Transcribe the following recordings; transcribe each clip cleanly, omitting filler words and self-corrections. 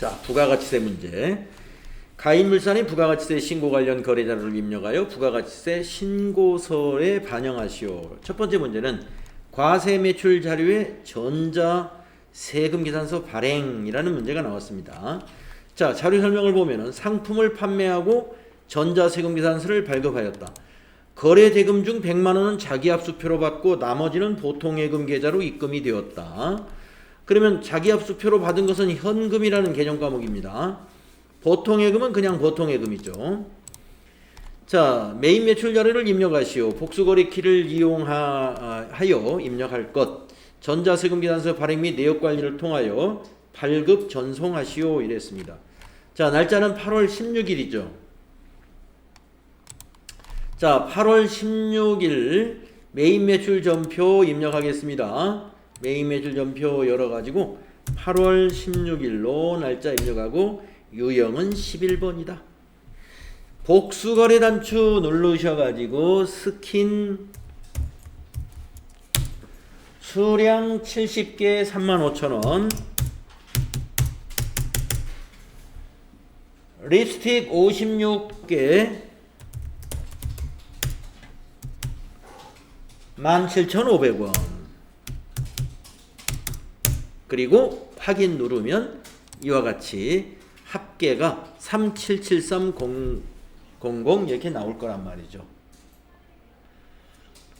자, 부가가치세 문제. 가입물산의 부가가치세 신고 관련 거래자료를 입력하여 부가가치세 신고서에 반영하시오. 첫 번째 문제는 과세 매출 자료의 전자 세금 계산서 발행이라는 문제가 나왔습니다. 자, 자료 설명을 보면은 상품을 판매하고 전자 세금 계산서를 발급하였다. 거래 대금 중 100만 원은 자기압수표로 받고 나머지는 보통예금 계좌로 입금이 되었다. 그러면 자기압수표로 받은 것은 현금이라는 개정 과목입니다. 보통예금은 그냥 보통예금이죠. 자, 메인 매출 자료를 입력하시오. 복수거래 키를 이용하여 입력할 것. 전자세금 계산서 발행 및 내역 관리를 통하여 발급 전송하시오 이랬습니다. 자, 날짜는 8월 16일이죠. 자, 8월 16일 메인 매출 전표 입력하겠습니다. 메인 매출 전표 열어가지고 8월 16일로 날짜 입력하고 유형은 11번이다. 복수거래 단추 누르셔가지고 스킨 수량 70개 35,000원, 립스틱 56개 17,500원. 그리고 확인 누르면 이와 같이 합계가 3773000 이렇게 나올 거란 말이죠.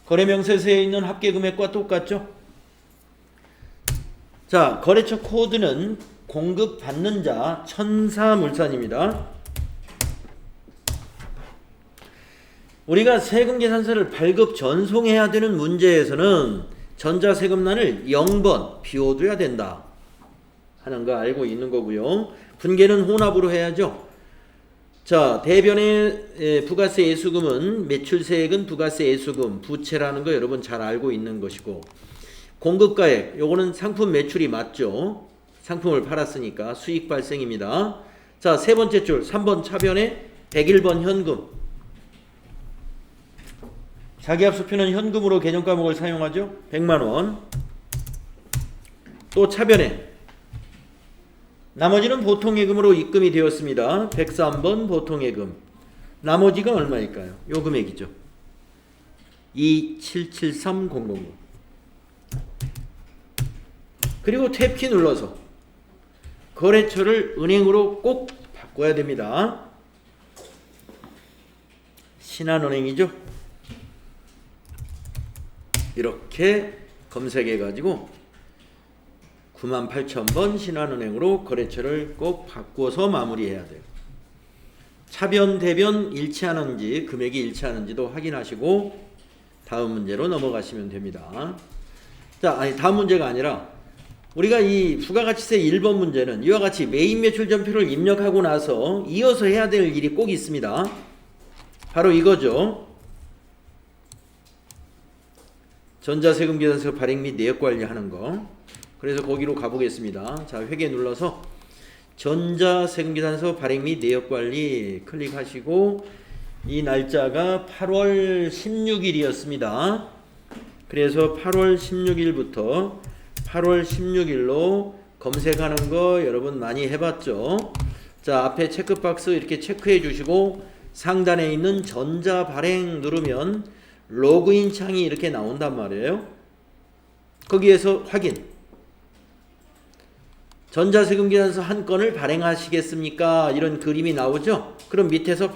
거래명세서에 있는 합계 금액과 똑같죠? 자, 거래처 코드는 공급받는 자 천사물산입니다. 우리가 세금 계산서를 발급 전송해야 되는 문제에서는 전자세금란을 0번 비워둬야 된다 하는 거 알고 있는 거고요. 분계는 혼합으로 해야죠. 자, 대변의 부가세 예수금은 매출세액은 부가세 예수금, 부채라는 거 여러분 잘 알고 있는 것이고, 공급가액, 요거는 상품 매출이 맞죠. 상품을 팔았으니까 수익 발생입니다. 자, 세 번째 줄 3번 차변에 101번 현금. 자기압수표는 현금으로 개정 과목을 사용하죠. 100만원. 또 차변에 나머지는 보통예금으로 입금이 되었습니다. 103번 보통예금. 나머지가 얼마일까요? 요 금액이죠. 2773000. 그리고 탭키 눌러서 거래처를 은행으로 꼭 바꿔야 됩니다. 신한은행이죠. 이렇게 검색해 가지고 98,000번 신한은행으로 거래처를 꼭 바꿔서 마무리해야 돼요. 차변 대변 일치하는지, 금액이 일치하는지도 확인하시고 다음 문제로 넘어가시면 됩니다. 자, 아니 다음 문제가 아니라 우리가 이 부가가치세 1번 문제는 이와 같이 메인 매출 전표를 입력하고 나서 이어서 해야 될 일이 꼭 있습니다. 바로 이거죠. 전자세금 계산서 발행 및 내역 관리하는 거. 그래서 거기로 가보겠습니다. 자, 회계 눌러서 전자세금 계산서 발행 및 내역 관리 클릭하시고 이 날짜가 8월 16일이었습니다. 그래서 8월 16일부터 8월 16일로 검색하는 거 여러분 많이 해봤죠? 자, 앞에 체크박스 이렇게 체크해 주시고 상단에 있는 전자 발행 누르면 로그인 창이 이렇게 나온단 말이에요. 거기에서 확인. 전자세금 계산서 한 건을 발행하시겠습니까? 이런 그림이 나오죠? 그럼 밑에서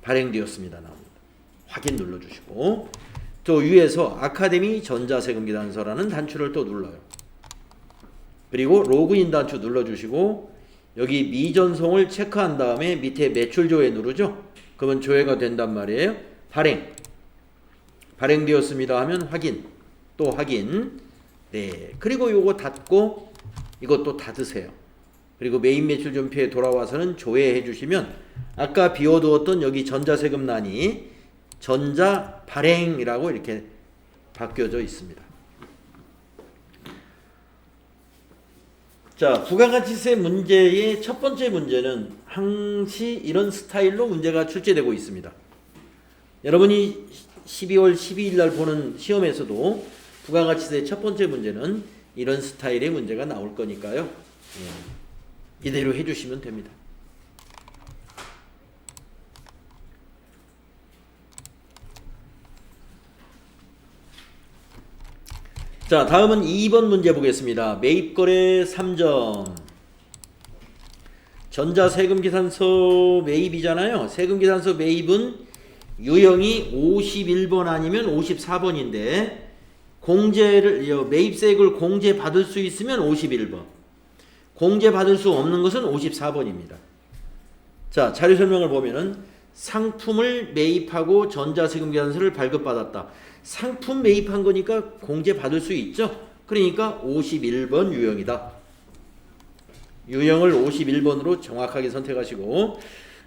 발행되었습니다. 나옵니다. 확인 눌러주시고 또 위에서 아카데미 전자세금 계산서라는 단추를 또 눌러요. 그리고 로그인 단추 눌러주시고 여기 미전송을 체크한 다음에 밑에 매출 조회 누르죠? 그러면 조회가 된단 말이에요. 발행되었습니다 하면 확인, 또 확인. 네, 그리고 요거 닫고 이것도 닫으세요. 그리고 메인 매출 전표에 돌아와서는 조회해 주시면 아까 비워두었던 여기 전자세금란이 전자 발행이라고 이렇게 바뀌어져 있습니다. 자, 부가가치세 문제의 첫 번째 문제는 항시 이런 스타일로 문제가 출제되고 있습니다. 여러분이 12월 12일 날 보는 시험에서도 부가가치세 첫 번째 문제는 이런 스타일의 문제가 나올 거니까요. 이대로 해주시면 됩니다. 자, 다음은 2번 문제 보겠습니다. 매입거래 3점. 전자세금계산서 매입이잖아요. 세금계산서 매입은 유형이 51번 아니면 54번인데 매입세액을 공제받을 수 있으면 51번, 공제받을 수 없는 것은 54번입니다. 자, 자료 설명을 보면은 상품을 매입하고 전자세금계산서를 발급받았다. 상품 매입한 거니까 공제받을 수 있죠. 그러니까 51번 유형이다. 유형을 51번으로 정확하게 선택하시고,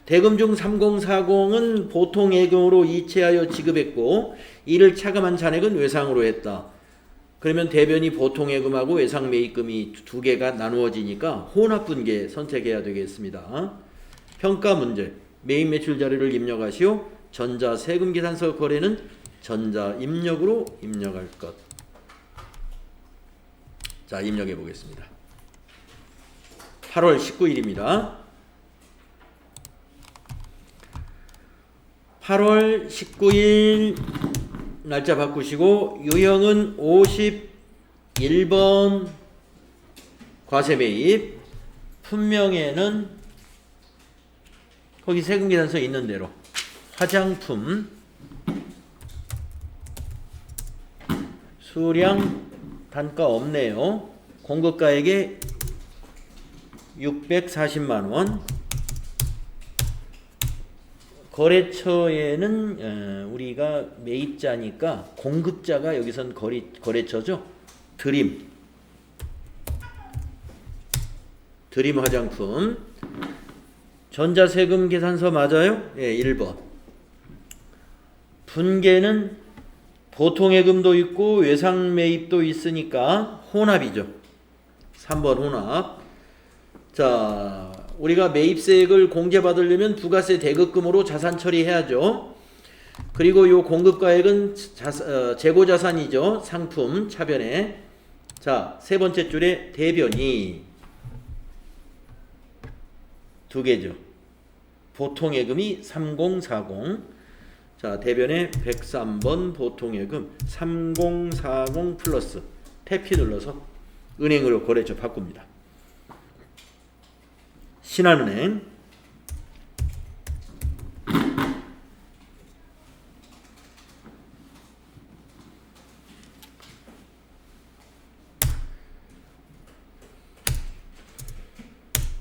대금 중 3040은 보통 예금으로 이체하여 지급했고 이를 차감한 잔액은 외상으로 했다. 그러면 대변이 보통 예금하고 외상 매입금이 두 개가 나누어지니까 혼합분계 선택해야 되겠습니다. 평가 문제. 매입 매출 자료를 입력하시오. 전자세금계산서 거래는 전자입력으로 입력할 것. 자, 입력해 보겠습니다. 8월 19일입니다. 8월 19일 날짜 바꾸시고 유형은 51번 과세매입, 품명에는 거기 세금계산서 있는 대로 화장품 수량 단가 없네요. 공급가액에 640만원, 거래처에는 우리가 매입자니까 공급자가 여기선 거래처죠. 드림 화장품. 전자세금 계산서 맞아요? 예, 1번. 분계는 보통예금도 있고 외상매입도 있으니까 혼합이죠. 3번 혼합. 자, 우리가 매입세액을 공제받으려면 부가세 대급금으로 자산 처리해야죠. 그리고 요 공급가액은 재고자산이죠. 상품 차변에. 자, 세 번째 줄에 대변이 두 개죠. 보통예금이 3040. 자, 대변에 103번 보통예금 3040 플러스 탭키 눌러서 은행으로 거래처 바꿉니다. 신한은행.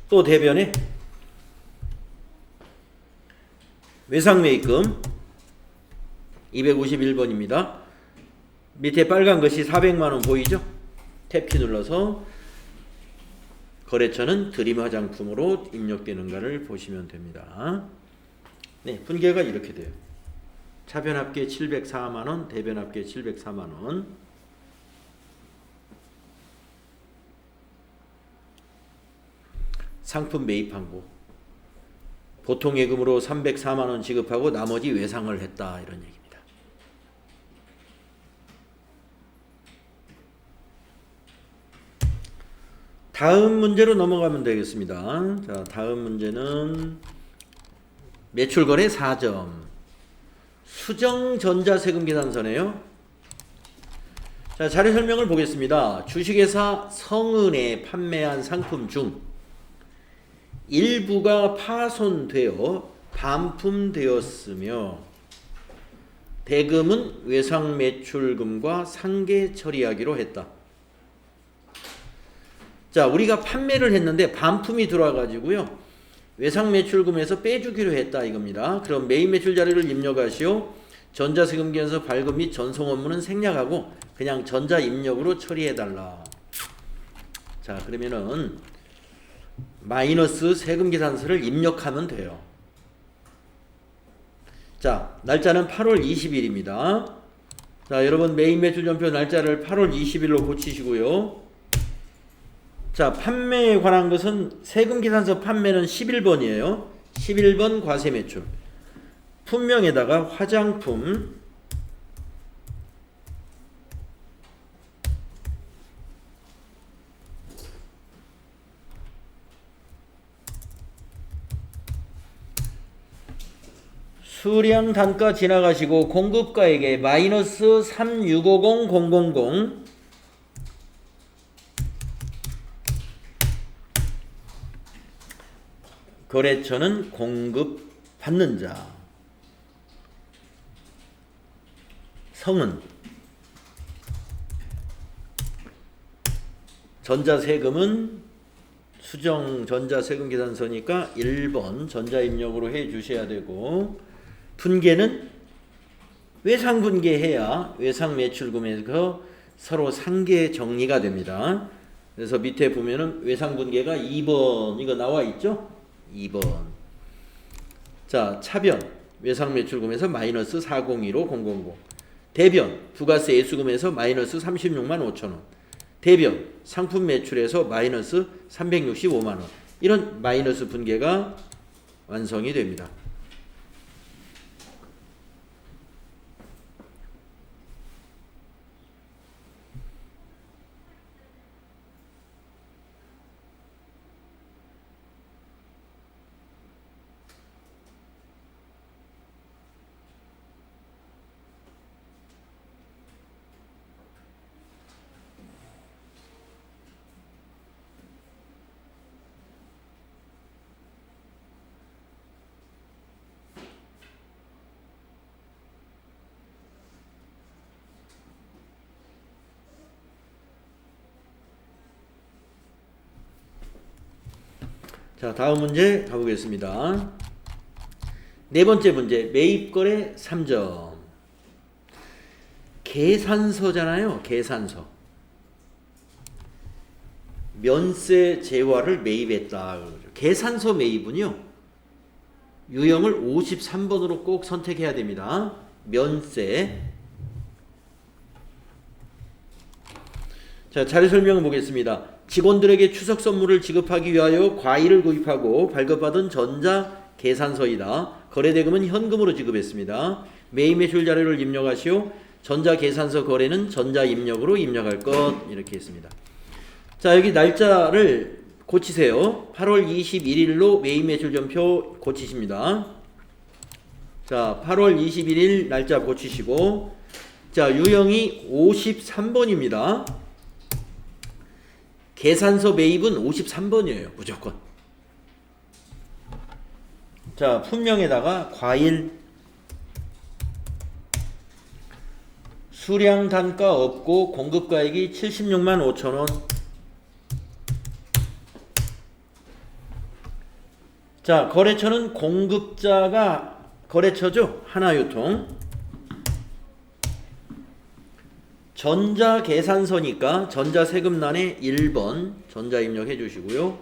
또 대변에 외상매입금 251번입니다. 밑에 빨간 것이 400만원 보이죠? 탭키 눌러서 거래처는 드림 화장품으로 입력되는가를 보시면 됩니다. 네, 분계가 이렇게 돼요. 차변합계 704만원, 대변합계 704만원. 상품 매입한 거. 보통 예금으로 304만원 지급하고 나머지 외상을 했다, 이런 얘기입니다. 다음 문제로 넘어가면 되겠습니다. 자, 다음 문제는 매출거래 4점. 수정전자세금계산서네요. 자, 자료 설명을 보겠습니다. 주식회사 성은에 판매한 상품 중 일부가 파손되어 반품되었으며 대금은 외상매출금과 상계 처리하기로 했다. 자, 우리가 판매를 했는데 반품이 들어와가지고요, 외상매출금에서 빼주기로 했다 이겁니다. 그럼 매입매출 자료를 입력하시오. 전자세금계산서 발급 및 전송 업무는 생략하고 그냥 전자입력으로 처리해달라. 자, 그러면은 마이너스 세금계산서를 입력하면 돼요. 자, 날짜는 8월 20일입니다. 자, 여러분 매입매출전표 날짜를 8월 20일로 고치시고요. 자, 판매에 관한 것은 세금계산서 판매는 11번이에요. 11번 과세매출. 품명에다가 화장품, 수량 단가 지나가시고 공급가에게 마이너스 3650000 거래처는 공급 받는 자. 성은 전자세금은 수정 전자세금 계산서니까 1번 전자입력으로 해 주셔야 되고, 분계는 외상분계해야 외상매출금에서 서로 상계 정리가 됩니다. 그래서 밑에 보면은 외상분계가 2번 이거 나와 있죠? 2번. 자, 차변 외상매출금에서 마이너스 4015,000. 대변 부가세 예수금에서 마이너스 36만 5천원. 대변 상품 매출에서 마이너스 365만원. 이런 마이너스 분계가 완성이 됩니다. 자, 다음 문제 가보겠습니다. 네 번째 문제, 매입거래 3점. 계산서잖아요. 계산서. 면세 재화를 매입했다. 계산서 매입은요, 유형을 53번으로 꼭 선택해야 됩니다. 면세. 자, 자료 설명 보겠습니다. 직원들에게 추석 선물을 지급하기 위하여 과일을 구입하고 발급받은 전자 계산서이다. 거래대금은 현금으로 지급했습니다. 매입 매출 자료를 입력하시오. 전자 계산서 거래는 전자 입력으로 입력할 것. 이렇게 했습니다. 자, 여기 날짜를 고치세요. 8월 21일로 매입 매출 전표 고치십니다. 자, 8월 21일 날짜 고치시고, 자, 유형이 53번입니다. 계산서 매입은 53번이에요. 무조건. 자, 품명에다가 과일 수량 단가 없고 공급가액이 76만 5천원. 자, 거래처는 공급자가 거래처죠. 하나유통. 전자계산서니까 전자세금란에 1번 전자 입력해 주시고요.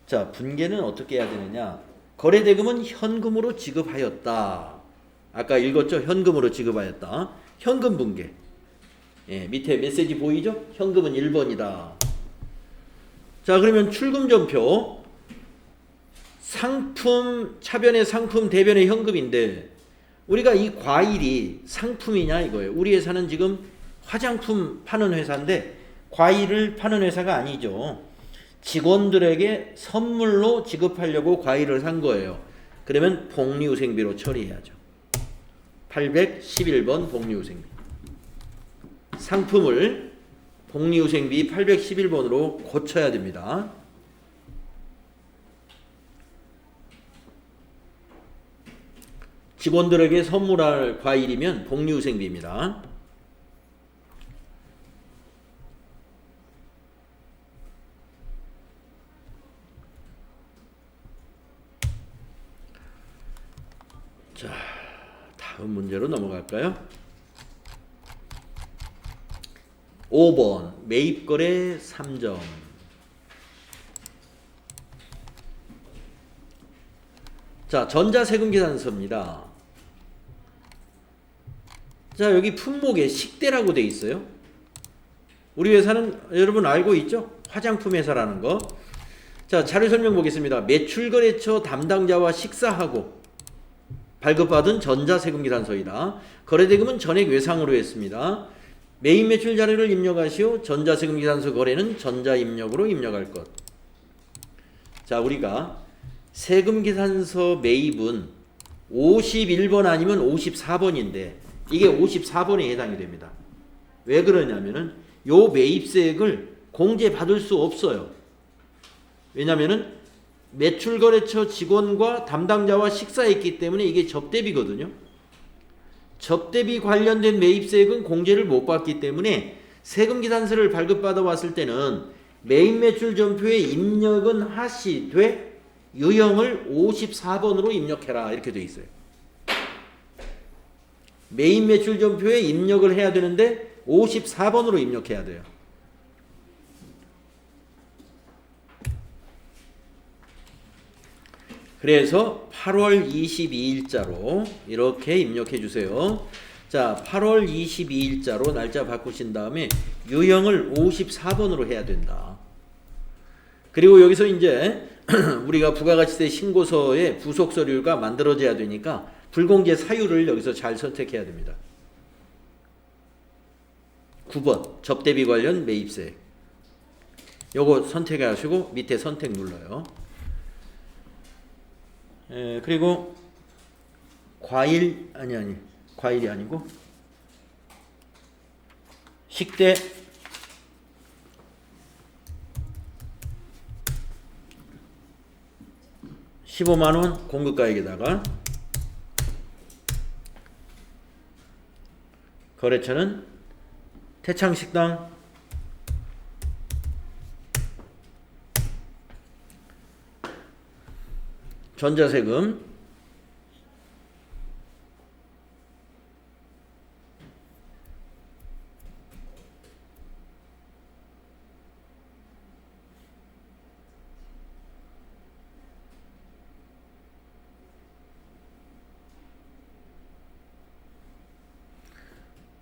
자, 분계는 어떻게 해야 되느냐. 거래대금은 현금으로 지급하였다. 아까 읽었죠? 현금으로 지급하였다. 현금 분계. 예, 밑에 메시지 보이죠? 현금은 1번이다. 자, 그러면 출금전표. 상품, 차변의 상품, 대변의 현금인데 우리가 이 과일이 상품이냐 이거예요. 우리 회사는 지금 화장품 파는 회사인데 과일을 파는 회사가 아니죠. 직원들에게 선물로 지급하려고 과일을 산 거예요. 그러면 복리후생비로 처리해야죠. 811번 복리후생비. 상품을 복리후생비 811번으로 고쳐야 됩니다. 직원들에게 선물할 과일이면 복리후생비입니다. 자, 다음 문제로 넘어갈까요? 5번 매입거래 3점. 자, 전자세금 계산서입니다. 자, 여기 품목에 식대라고 돼 있어요. 우리 회사는 여러분 알고 있죠? 화장품 회사라는 거. 자, 자료 설명 보겠습니다. 매출거래처 담당자와 식사하고 발급받은 전자세금 계산서이다. 거래대금은 전액 외상으로 했습니다. 매입 매출 자료를 입력하시오. 전자세금 계산서 거래는 전자입력으로 입력할 것. 자, 우리가 세금 계산서 매입은 51번 아니면 54번인데 이게 54번에 해당이 됩니다. 왜 그러냐면은 요 매입세액을 공제받을 수 없어요. 왜냐면은 매출거래처 직원과 담당자와 식사했기 때문에 이게 접대비거든요. 접대비 관련된 매입세액은 공제를 못 받기 때문에 세금계산서를 발급받아 왔을 때는 매입매출전표에 입력은 하시되 유형을 54번으로 입력해라 이렇게 돼 있어요. 매입매출전표에 입력을 해야 되는데 54번으로 입력해야 돼요. 그래서 8월 22일자로 이렇게 입력해 주세요. 자, 8월 22일자로 날짜 바꾸신 다음에 유형을 54번으로 해야 된다. 그리고 여기서 이제 우리가 부가가치세 신고서에 부속 서류가 만들어져야 되니까 불공제 사유를 여기서 잘 선택해야 됩니다. 9번 접대비 관련 매입세. 요거 선택하시고 밑에 선택 눌러요. 그리고 과일이 아니고 식대 (15만원) 공급가액에다가 거래처는 태창식당 전자세금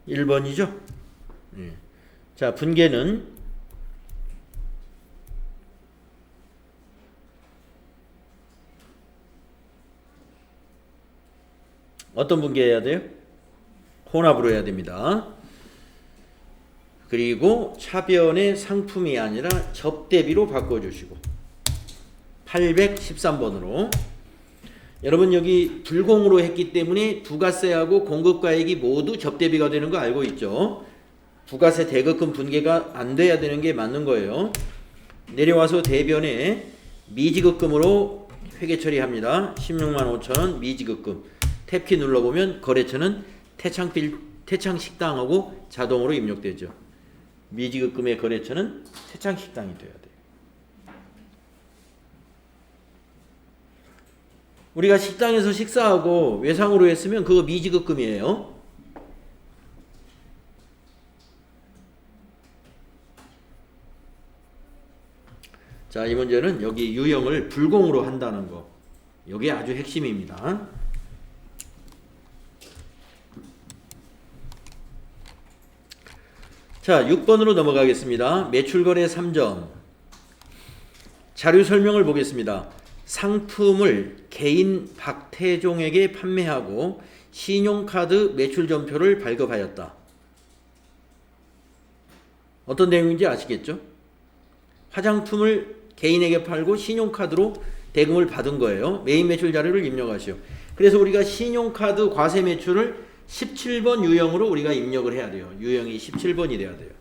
(1번이죠) 예. 자, 분계는 어떤 분계해야 돼요? 혼합으로 해야 됩니다. 그리고 차변의 상품이 아니라 접대비로 바꿔주시고 813번으로 여러분 여기 불공으로 했기 때문에 부가세하고 공급가액이 모두 접대비가 되는 거 알고 있죠? 부가세 대급금 분계가 안 돼야 되는 게 맞는 거예요. 내려와서 대변에 미지급금으로 회계 처리합니다. 16만 5천원 미지급금. 탭키 눌러보면 거래처는 태창식당하고 자동으로 입력되죠. 미지급금의 거래처는 태창식당이 돼야 돼요. 우리가 식당에서 식사하고 외상으로 했으면 그거 미지급금이에요. 자, 이 문제는 여기 유형을 불공으로 한다는 거. 이게 아주 핵심입니다. 자, 6번으로 넘어가겠습니다. 매출거래 3점. 자료 설명을 보겠습니다. 상품을 개인 박태종에게 판매하고 신용카드 매출전표를 발급하였다. 어떤 내용인지 아시겠죠? 화장품을 개인에게 팔고 신용카드로 대금을 받은 거예요. 메인 매출 자료를 입력하시오. 그래서 우리가 신용카드 과세 매출을 17번 유형으로 우리가 입력을 해야 돼요. 유형이 17번이 돼야 돼요.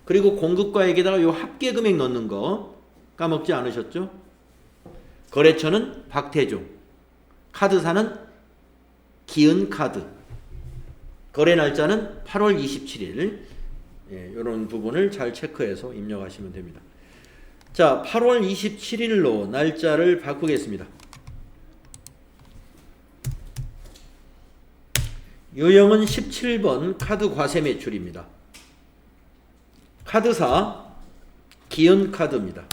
그리고 공급가액에다가 요 합계금액 넣는 거 까먹지 않으셨죠? 거래처는 박태종, 카드사는 기은카드, 거래 날짜는 8월 27일. 예, 이런 부분을 잘 체크해서 입력하시면 됩니다. 자, 8월 27일로 날짜를 바꾸겠습니다. 유형은 17번 카드 과세 매출입니다. 카드사 기은카드입니다.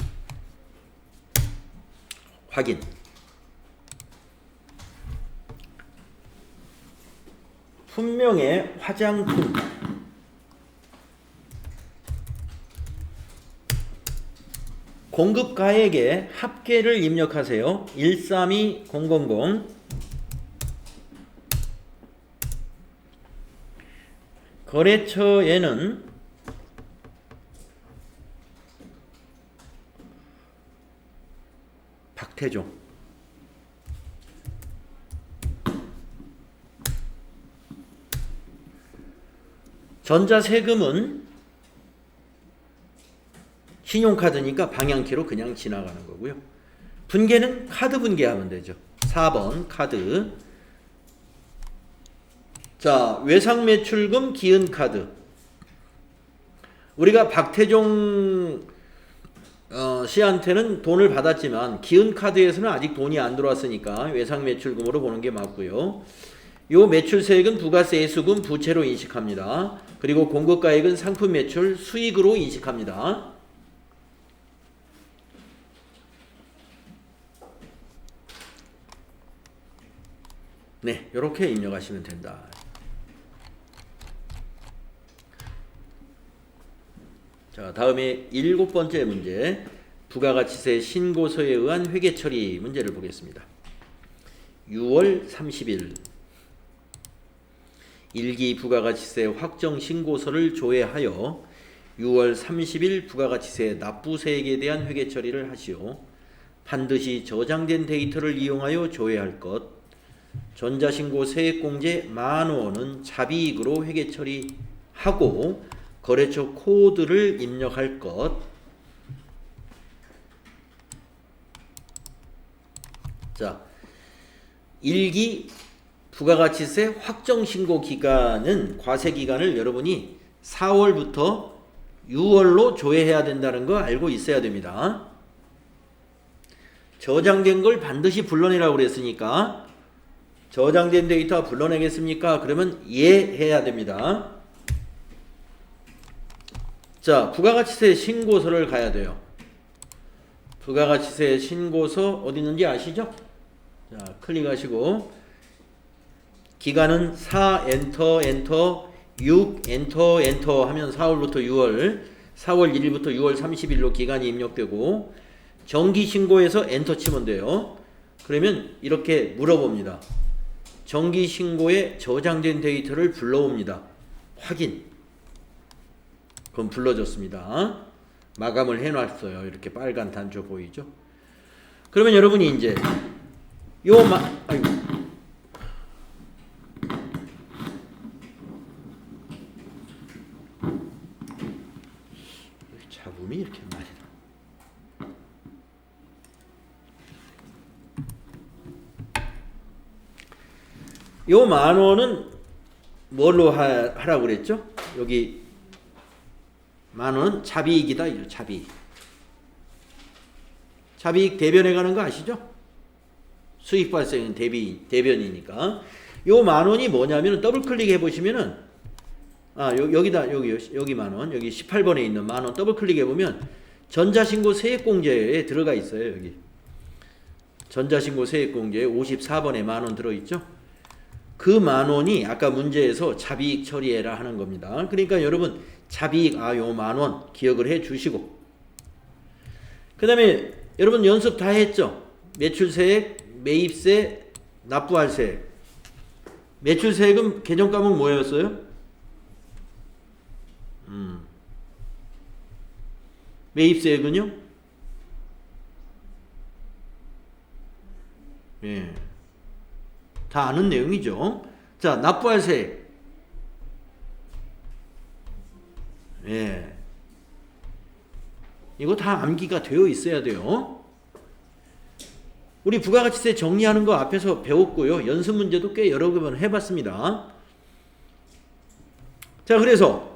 확인. 품명의 화장품 공급가액에 합계를 입력하세요. 132000 거래처에는 박태종 전자세금은 신용카드니까 방향키로 그냥 지나가는 거고요. 분계는 카드 분계하면 되죠. 4번 카드. 자, 외상매출금 기은카드. 우리가 박태종 씨한테는 돈을 받았지만 기은카드에서는 아직 돈이 안 들어왔으니까 외상매출금으로 보는 게 맞고요. 요 매출세액은 부가세 예수금 부채로 인식합니다. 그리고 공급가액은 상품 매출 수익으로 인식합니다. 네, 이렇게 입력하시면 된다. 자, 다음에 7번째 문제, 부가가치세 신고서에 의한 회계처리 문제를 보겠습니다. 6월 30일 1기 부가가치세 확정 신고서를 조회하여 6월 30일 부가가치세 납부세액에 대한 회계처리를 하시오. 반드시 저장된 데이터를 이용하여 조회할 것. 전자신고 세액공제 10,000원은 자비익으로 회계처리하고 거래처 코드를 입력할 것. 자, 1기 부가가치세 확정신고 기간은 과세기간을 여러분이 4월부터 6월로 조회해야 된다는 거 알고 있어야 됩니다. 저장된 걸 반드시 불러내라고 그랬으니까 저장된 데이터 불러내겠습니까? 그러면 예 해야 됩니다. 자, 부가가치세 신고서를 가야 돼요. 부가가치세 신고서 어디 있는지 아시죠? 자, 클릭하시고 기간은 4 엔터 엔터 6 엔터 엔터 하면 4월부터 6월 4월 1일부터 6월 30일로 기간이 입력되고 정기신고에서 엔터 치면 돼요. 그러면 이렇게 물어봅니다. 정기신고에 저장된 데이터를 불러옵니다. 확인. 그럼 불러줬습니다. 마감을 해놨어요. 이렇게 빨간 단조 보이죠? 그러면 여러분이 이제 아이고. 잡음이 이렇게 많이 나. 요 10,000원은 뭘로 하라고 그랬죠? 여기 10,000원 자비익이다. 이죠. 자비익. 자비익 대변에 가는 거 아시죠? 수익 발생은 대변이니까. 요 10,000원이 뭐냐면 더블 클릭해 보시면은 여기다 여기 10,000원 여기 18번에 있는 10,000원 더블 클릭해 보면 전자신고 세액공제에 들어가 있어요. 여기 전자신고 세액공제에 54번에 10,000원 들어있죠. 그 10,000원이 아까 문제에서 자비익 처리해라 하는 겁니다. 그러니까 여러분 자비익 요 10,000원 기억을 해 주시고 그 다음에 여러분 연습 다 했죠. 매출세액, 매입세, 납부할세. 매출세액은 개정 과목 뭐였어요? 매입세액은요? 예. 다 아는 내용이죠. 자, 납부할세. 예. 이거 다 암기가 되어 있어야 돼요. 우리 부가가치세 정리하는 거 앞에서 배웠고요. 연습 문제도 꽤 여러 번 해봤습니다. 자, 그래서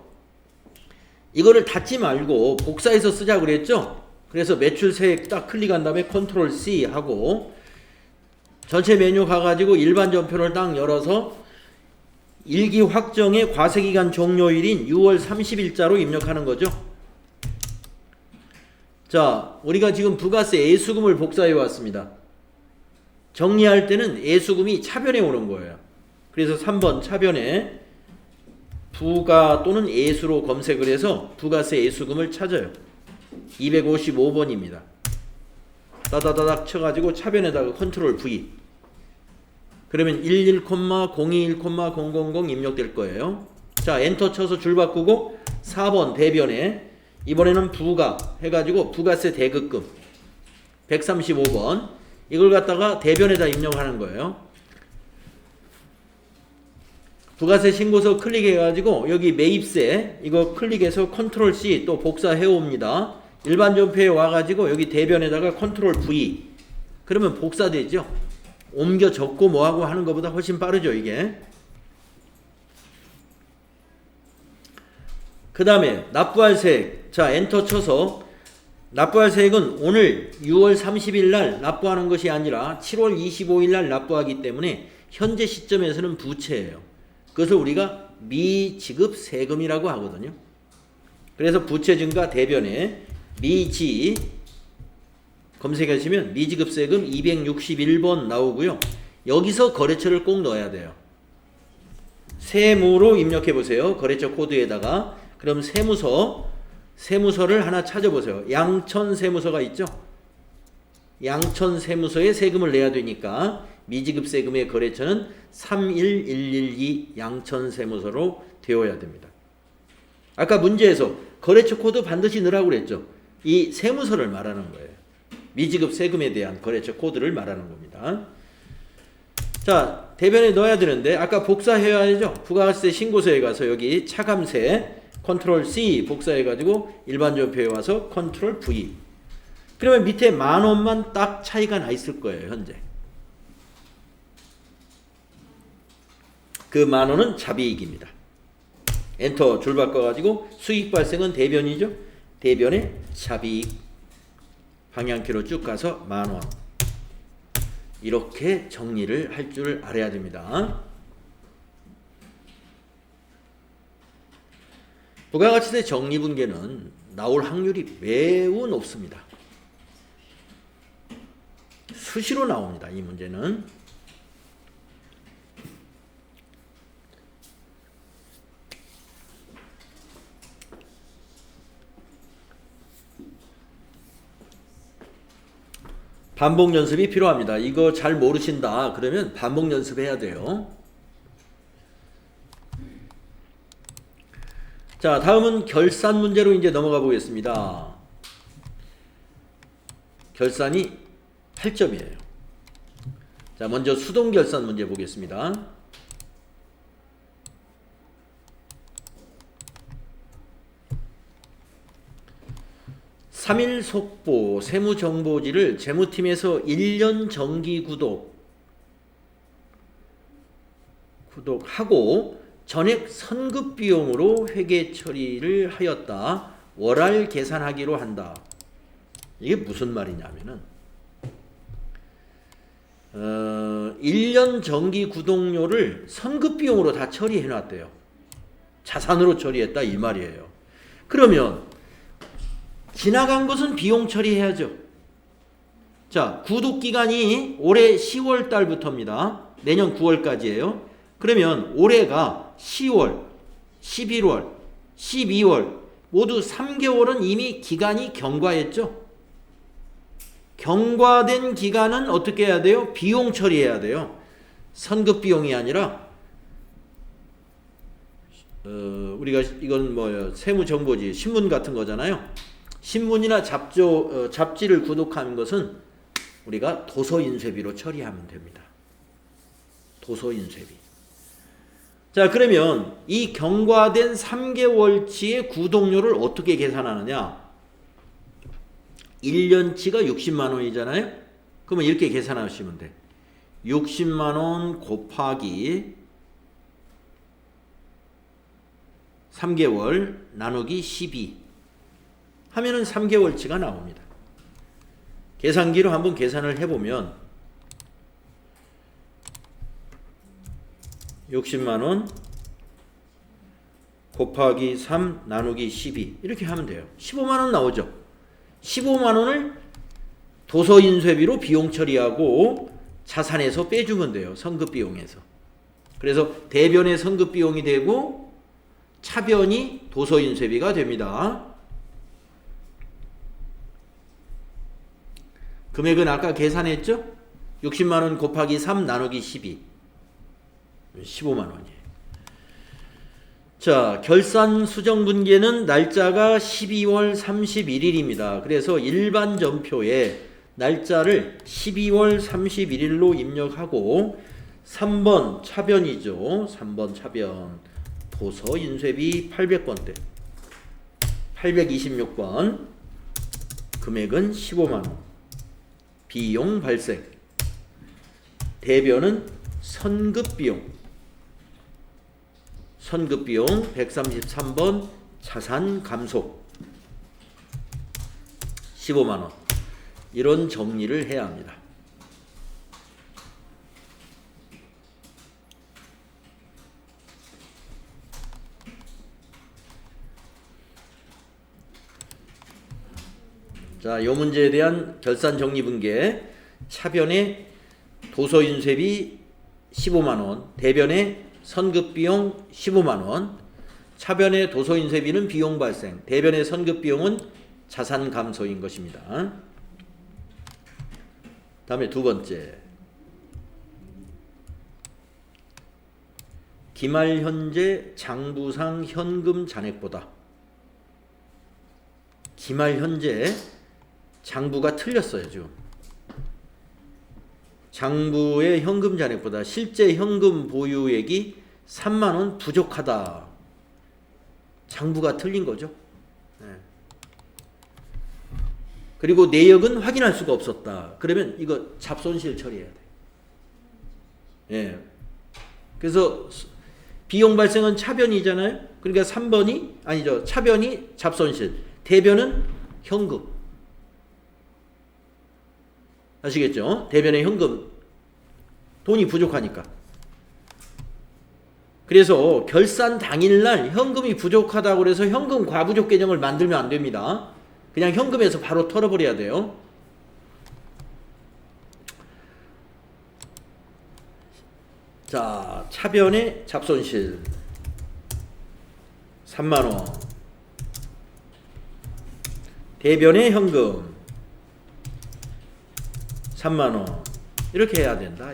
이거를 닫지 말고 복사해서 쓰자 그랬죠? 그래서 매출세액 딱 클릭한 다음에 컨트롤 C 하고 전체 메뉴 가가지고 일반 전표를 딱 열어서 1기 확정의 과세기간 종료일인 6월 30일자로 입력하는 거죠. 자, 우리가 지금 부가세 예수금을 복사해 왔습니다. 정리할 때는 예수금이 차변에 오는 거예요. 그래서 3번 차변에 부가 또는 예수로 검색을 해서 부가세 예수금을 찾아요. 255번입니다. 따다다닥 쳐가지고 차변에다가 컨트롤 V. 그러면 11,021,000 입력될 거예요. 자, 엔터 쳐서 줄 바꾸고 4번 대변에 이번에는 부가 해가지고 부가세 대급금 135번 이걸 갖다가 대변에다 입력하는 거예요. 부가세 신고서 클릭해가지고 여기 매입세 이거 클릭해서 컨트롤 C 또 복사해 옵니다. 일반 전표에 와가지고 여기 대변에다가 컨트롤 V 그러면 복사되죠. 옮겨 적고 뭐하고 하는 것보다 훨씬 빠르죠 이게. 그 다음에 납부할 세액. 자 엔터 쳐서 납부할 세액은 오늘 6월 30일 날 납부하는 것이 아니라 7월 25일 날 납부하기 때문에 현재 시점에서는 부채예요. 그것을 우리가 미지급 세금이라고 하거든요. 그래서 부채 증가 대변에 미지 검색하시면 미지급 세금 261번 나오고요. 여기서 거래처를 꼭 넣어야 돼요. 세무로 입력해 보세요. 거래처 코드에다가. 그럼 세무서를 하나 찾아보세요. 양천 세무서가 있죠. 양천 세무서에 세금을 내야 되니까 미지급 세금의 거래처는 31112 양천 세무서로 되어야 됩니다. 아까 문제에서 거래처 코드 반드시 넣으라고 그랬죠. 이 세무서를 말하는 거예요. 미지급 세금에 대한 거래처 코드를 말하는 겁니다. 자, 대변에 넣어야 되는데 아까 복사해야죠. 부가가치세 신고서에 가서 여기 차감세 컨트롤 C 복사해가지고 일반 전표에 와서 컨트롤 V. 그러면 밑에 10,000원만 딱 차이가 나 있을 거예요. 현재. 그 10,000원은 자비익입니다. 엔터 줄 바꿔가지고 수익 발생은 대변이죠. 대변에 자비익 방향키로 쭉 가서 10,000원. 이렇게 정리를 할 줄 알아야 됩니다. 부가가치세 적립분계는 나올 확률이 매우 높습니다. 수시로 나옵니다. 이 문제는. 반복 연습이 필요합니다. 이거 잘 모르신다 그러면 반복 연습해야 돼요. 자, 다음은 결산 문제로 이제 넘어가 보겠습니다. 결산이 8점이에요. 자, 먼저 수동 결산 문제 보겠습니다. (3일) 속보 세무정보지를 재무팀에서 1년 정기 구독하고 전액 선급 비용으로 회계 처리를 하였다. 월할 계산하기로 한다. 이게 무슨 말이냐면은 1년 정기 구독료를 선급 비용으로 다 처리해 놨대요. 자산으로 처리했다 이 말이에요. 그러면 지나간 것은 비용 처리해야죠. 자, 구독 기간이 올해 10월 달부터입니다. 내년 9월까지예요. 그러면 올해가 10월, 11월, 12월 모두 3개월은 이미 기간이 경과했죠. 경과된 기간은 어떻게 해야 돼요? 비용 처리해야 돼요. 선급 비용이 아니라 우리가 이건 뭐예요? 세무정보지 신문 같은 거잖아요. 신문이나 잡지를 구독하는 것은 우리가 도서인쇄비로 처리하면 됩니다. 도서인쇄비. 자, 그러면 이 경과된 3개월치의 구독료를 어떻게 계산하느냐? 1년치가 60만 원이잖아요. 그러면 이렇게 계산하시면 돼. 60만 원 곱하기 3개월 나누기 12 하면은 3개월치가 나옵니다. 계산기로 한번 계산을 해보면 60만 원 곱하기 3 나누기 12 이렇게 하면 돼요. 15만 원 나오죠. 15만 원을 도서인쇄비로 비용 처리하고 자산에서 빼주면 돼요. 선급 비용에서. 그래서 대변의 선급 비용이 되고 차변이 도서인쇄비가 됩니다. 금액은 아까 계산했죠? 60만 원 곱하기 3 나누기 12 15만 원이에요. 자, 결산 수정 분계는 날짜가 12월 31일입니다. 그래서 일반 전표에 날짜를 12월 31일로 입력하고 3번 차변이죠. 3번 차변. 도서 인쇄비 800권대. 826권. 금액은 15만원. 비용 발생. 대변은 선급비용. 선급비용 133번 자산 감소 15만원. 이런 정리를 해야 합니다. 자, 이 문제에 대한 결산 정리분계. 차변의 도서인쇄비 15만원, 대변의 선급비용 15만원, 차변의 도서인쇄비는 비용 발생, 대변의 선급비용은 자산 감소인 것입니다. 다음에 두 번째. 기말 현재 장부상 현금 잔액보다. 기말 현재 장부가 틀렸어요, 지금. 장부의 현금 잔액보다 실제 현금 보유액이 3만원 부족하다. 장부가 틀린 거죠. 네. 그리고 내역은 확인할 수가 없었다. 그러면 이거 잡손실 처리해야 돼. 예. 그래서 비용 발생은 차변이잖아요. 그러니까 3번이 아니죠. 차변이 잡손실, 대변은 현금. 아시겠죠? 대변의 현금. 돈이 부족하니까. 그래서 결산 당일날 현금이 부족하다고 해서 현금 과부족 계정을 만들면 안 됩니다. 그냥 현금에서 바로 털어버려야 돼요. 자, 차변의 잡손실 3만원. 대변의 현금 3만원. 이렇게 해야 된다.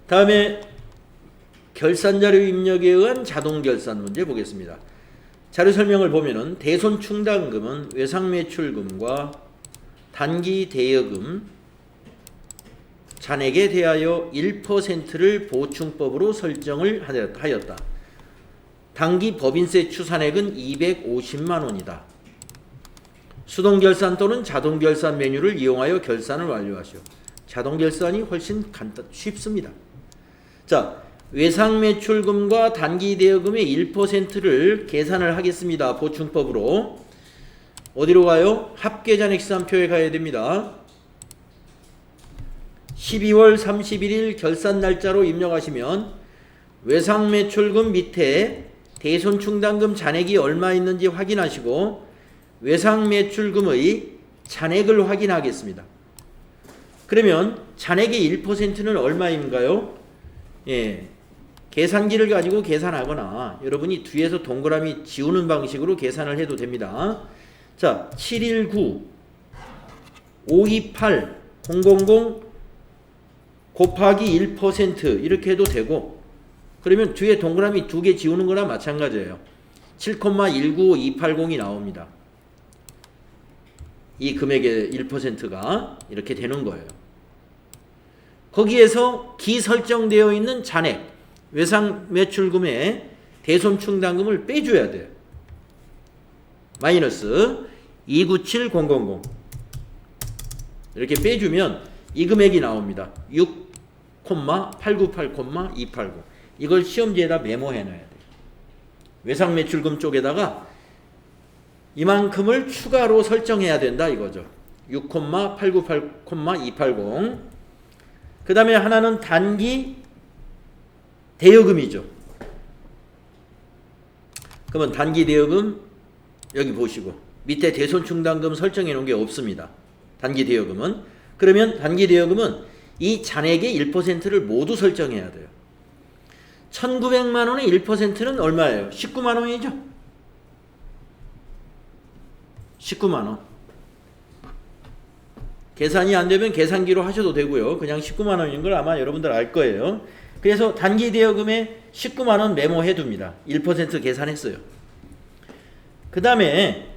다음에 결산자료 입력에 의한 자동결산 문제 보겠습니다. 자료 설명을 보면은 대손충당금은 외상매출금과 단기대여금 잔액에 대하여 1%를 보충법으로 설정을 하였다. 단기 법인세 추산액은 250만원이다. 수동결산 또는 자동결산 메뉴를 이용하여 결산을 완료하시오. 자동결산이 훨씬 쉽습니다. 자, 외상매출금과 단기대여금의 1%를 계산을 하겠습니다. 보충법으로. 어디로 가요? 합계잔액시산표에 가야 됩니다. 12월 31일 결산 날짜로 입력하시면 외상매출금 밑에 대손충당금 잔액이 얼마 있는지 확인하시고 외상매출금의 잔액을 확인하겠습니다. 그러면 잔액의 1%는 얼마인가요? 예, 계산기를 가지고 계산하거나 여러분이 뒤에서 동그라미 지우는 방식으로 계산을 해도 됩니다. 자, 719 528 000 곱하기 1% 이렇게 해도 되고, 그러면 뒤에 동그라미 2개 지우는 거나 마찬가지예요. 7,19280이 나옵니다. 이 금액의 1%가 이렇게 되는 거예요. 거기에서 기설정되어 있는 잔액, 외상매출금의 대손충당금을 빼줘야 돼요. 마이너스 297000 이렇게 빼주면 이 금액이 나옵니다. 6,898,280. 이걸 시험지에다 메모해 놔야 돼요. 외상매출금 쪽에다가 이만큼을 추가로 설정해야 된다 이거죠. 6,898,280. 그 다음에 하나는 단기 대여금이죠. 그러면 단기 대여금 여기 보시고 밑에 대손충당금 설정해 놓은 게 없습니다. 단기 대여금은. 그러면 단기 대여금은 이 잔액의 1%를 모두 설정해야 돼요. 1,900만 원의 1%는 얼마예요? 19만 원이죠. 19만 원. 계산이 안 되면 계산기로 하셔도 되고요. 그냥 19만 원인 걸 아마 여러분들 알 거예요. 그래서 단기 대여금에 19만 원 메모해 둡니다. 1% 계산했어요. 그 다음에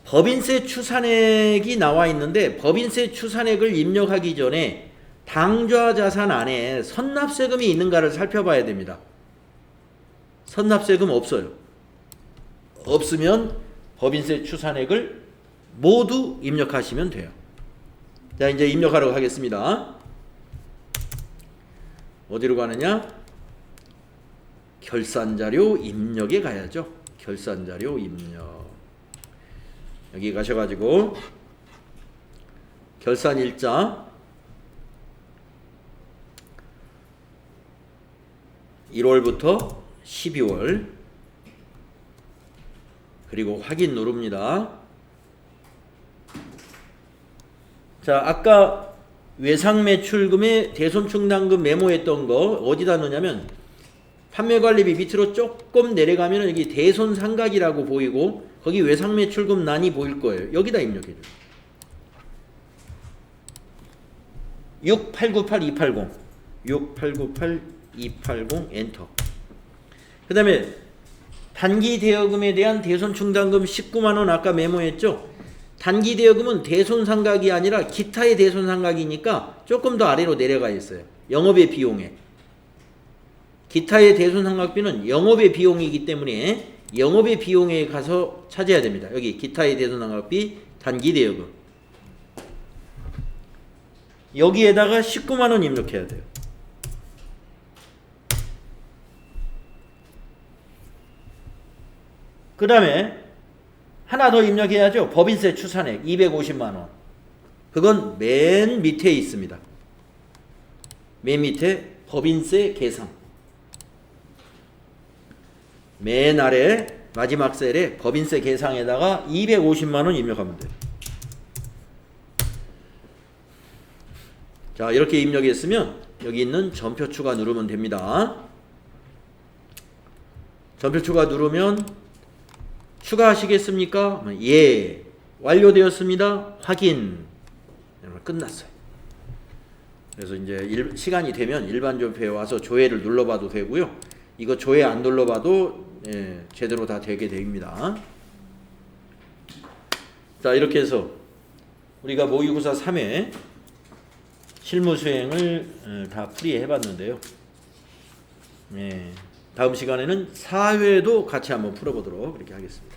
법인세 추산액이 나와 있는데 법인세 추산액을 입력하기 전에 당좌 자산 안에 선납세금이 있는가를 살펴봐야 됩니다. 선납세금 없어요. 없으면 법인세 추산액을 모두 입력하시면 돼요. 자, 이제 입력하러 가겠습니다. 어디로 가느냐? 결산자료 입력에 가야죠. 결산자료 입력. 여기 가셔가지고 결산일자 1월부터 12월 그리고 확인 누릅니다. 자, 아까 외상매출금에 대손충당금 메모했던 거 어디다 넣냐면 판매관리비 밑으로 조금 내려가면 여기 대손상각이라고 보이고 거기 외상매출금 난이 보일 거예요. 여기다 입력해줘요. 6898280 6898280 엔터. 그 다음에 단기대여금에 대한 대손충당금 19만원 아까 메모했죠. 단기대여금은 대손상각이 아니라 기타의 대손상각이니까 조금 더 아래로 내려가 있어요. 영업의 비용에. 기타의 대손상각비는 영업의 비용이기 때문에 영업의 비용에 가서 찾아야 됩니다. 여기 기타의 대손상각비 단기대여금. 여기에다가 19만원 입력해야 돼요. 그 다음에 하나 더 입력해야죠. 법인세 추산액 250만원. 그건 맨 밑에 있습니다. 맨 밑에 법인세 계상. 맨 아래 마지막 셀에 법인세 계상에다가 250만원 입력하면 돼요. 자, 이렇게 입력했으면 여기 있는 전표 추가 누르면 됩니다. 전표 추가 누르면 추가하시겠습니까? 예. 완료되었습니다. 확인. 끝났어요. 그래서 이제 시간이 되면 일반 전표에 와서 조회를 눌러봐도 되고요. 이거 조회 안 눌러봐도 제대로 다 되게 됩니다. 자, 이렇게 해서 우리가 모의고사 3회 실무 수행을 다 풀이해 봤는데요. 다음 시간에는 4회도 같이 한번 풀어보도록 그렇게 하겠습니다.